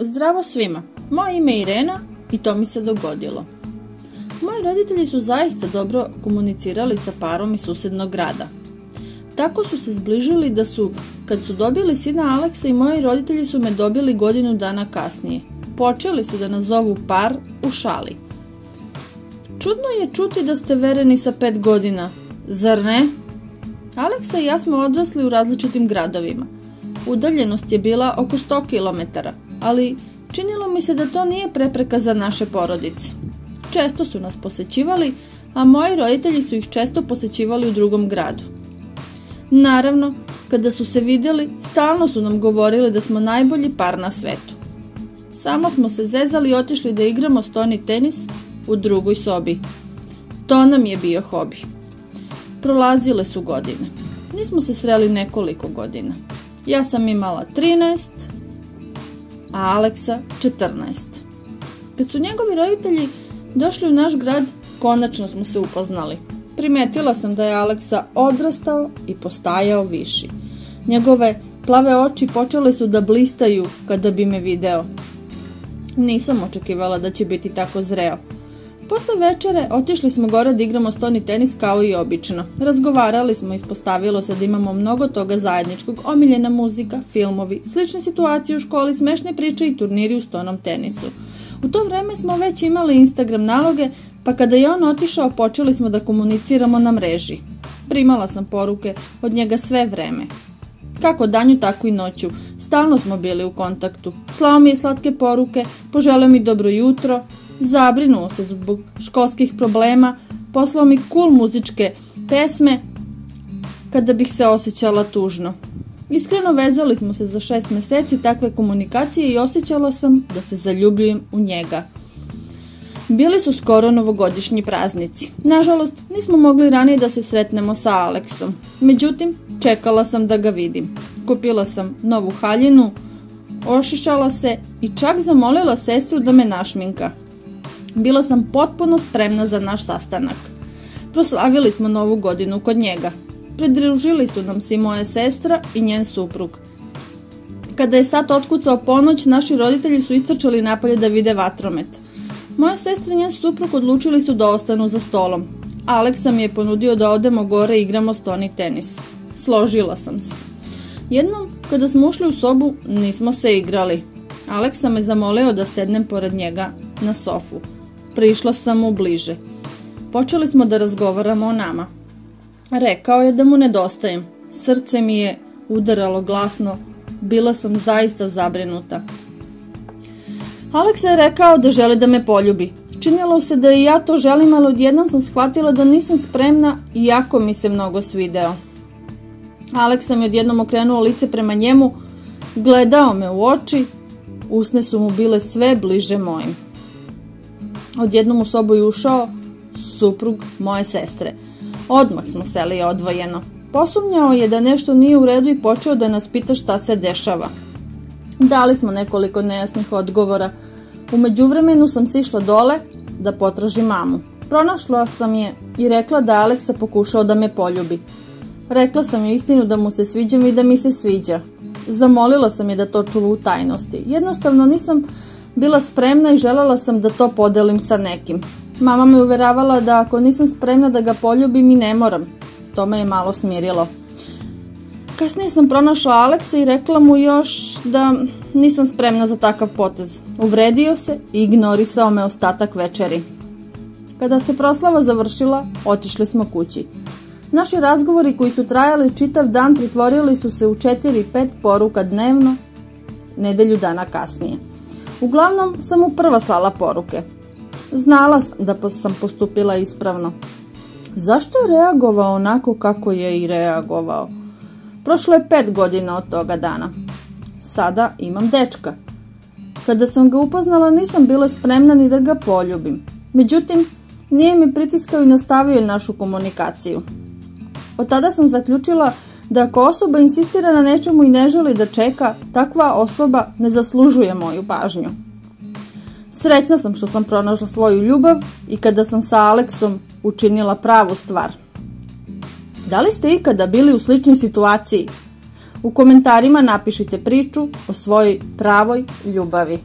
Zdravo svima, moje ime je Irena i to mi se dogodilo. Moji roditelji su zaista dobro komunicirali sa parom iz susednog grada. Tako su se zbližili da kad su dobili sina Aleksa i moji roditelji su me dobili godinu dana kasnije. Počeli su da nas zovu par u šali. Čudno je čuti da ste vereni sa 5 godina, zar ne? Aleksa i ja smo odrasli u različitim gradovima. Udaljenost je bila oko 100 km, ali činilo mi se da to nije prepreka za naše porodice. Često su nas posećivali, a moji roditelji su ih često posećivali u drugom gradu. Naravno, kada su se vidjeli, stalno su nam govorili da smo najbolji par na svetu. Samo smo se zezali i otišli da igramo stoni tenis u drugoj sobi. To nam je bio hobi. Prolazile su godine. Nismo se sreli nekoliko godina. Ja sam imala 13, a Aleksa 14. Kad su njegovi roditelji došli u naš grad, konačno smo se upoznali. Primetila sam da je Aleksa odrastao i postajao viši. Njegove plave oči počele su da blistaju kada bi me video. Nisam očekivala da će biti tako zreo. Posle večere otišli smo gore da igramo stoni tenis kao i obično. Razgovarali smo, ispostavilo se da imamo mnogo toga zajedničkog, omiljena muzika, filmovi, slične situacije u školi, smešne priče i turniri u stonom tenisu. U to vreme smo već imali Instagram naloge, pa kada je on otišao počeli smo da komuniciramo na mreži. Primala sam poruke od njega sve vreme. Kako danju, tako i noću. Stalno smo bili u kontaktu. Slao mi je slatke poruke, poželeo mi dobro jutro, zabrinuo se zbog školskih problema, poslao mi cool muzičke pesme kada bih se osjećala tužno. Iskreno vezali smo se za 6 meseci takve komunikacije i osjećala sam da se zaljubljujem u njega. Bili su skoro novogodišnji praznici. Nažalost, nismo mogli ranije da se sretnemo sa Aleksom. Međutim, čekala sam da ga vidim. Kupila sam novu haljinu, ošišala se i čak zamolila sestru da me našminka. Bila sam potpuno spremna za naš sastanak. Proslavili smo novu godinu kod njega. Pridružili su nam se i moja sestra i njen suprug. Kada je sat otkucao ponoć, naši roditelji su istrčali napolje da vide vatromet. Moja sestra i njen suprug odlučili su da ostanu za stolom. Aleksa mi je ponudio da odemo gore i igramo stoni tenis. Složila sam se. Jednom, kada smo ušli u sobu, nismo se igrali. Aleksa me zamolio da sednem pored njega na sofu. Prišla sam mu bliže. Počeli smo da razgovaramo o nama. Rekao je da mu nedostajem. Srce mi je udaralo glasno. Bila sam zaista zabrinuta. Aleksa je rekao da želi da me poljubi. Činilo se da i ja to želim, ali odjednom sam shvatila da nisam spremna, iako mi se mnogo svideo. Aleksa mi odjednom okrenuo lice prema njemu, gledao me u oči, usne su mu bile sve bliže mojim. Odjednom u sobu je ušao suprug moje sestre. Odmah smo seli odvojeno. Posumnjao je da nešto nije u redu i počeo da nas pita šta se dešava. Dali smo nekoliko nejasnih odgovora. U međuvremenu sam sišla dole da potražim mamu. Pronašla sam je i rekla da Aleksa pokušao da me poljubi. Rekla sam joj istinu da mu se sviđam i da mi se sviđa. Zamolila sam je da to čuva u tajnosti. Jednostavno nisam bila spremna i želela sam da to podelim sa nekim. Mama me uveravala da ako nisam spremna da ga poljubim i ne moram. To me je malo smirilo. Kasnije sam pronašla Aleksa i rekla mu još da nisam spremna za takav potez. Uvredio se i ignorisao me ostatak večeri. Kada se proslava završila, otišli smo kući. Naši razgovori koji su trajali čitav dan pretvorili su se u 4-5 poruka dnevno, nedelju dana kasnije. Uglavnom sam mu prva slala poruke. Znala sam da sam postupila ispravno. Zašto je reagovao onako kako je i reagovao? Prošlo je 5 godina od toga dana. Sada imam dečka. Kada sam ga upoznala nisam bila spremna ni da ga poljubim. Međutim, nije mi pritiskao i nastavio našu komunikaciju. Od tada sam zaključila da ako osoba insistira na nečemu i ne želi da čeka, takva osoba ne zaslužuje moju pažnju. Srećna sam što sam pronašla svoju ljubav i kada sam sa Aleksom učinila pravu stvar. Da li ste ikada bili u sličnoj situaciji? U komentarima napišite priču o svojoj pravoj ljubavi.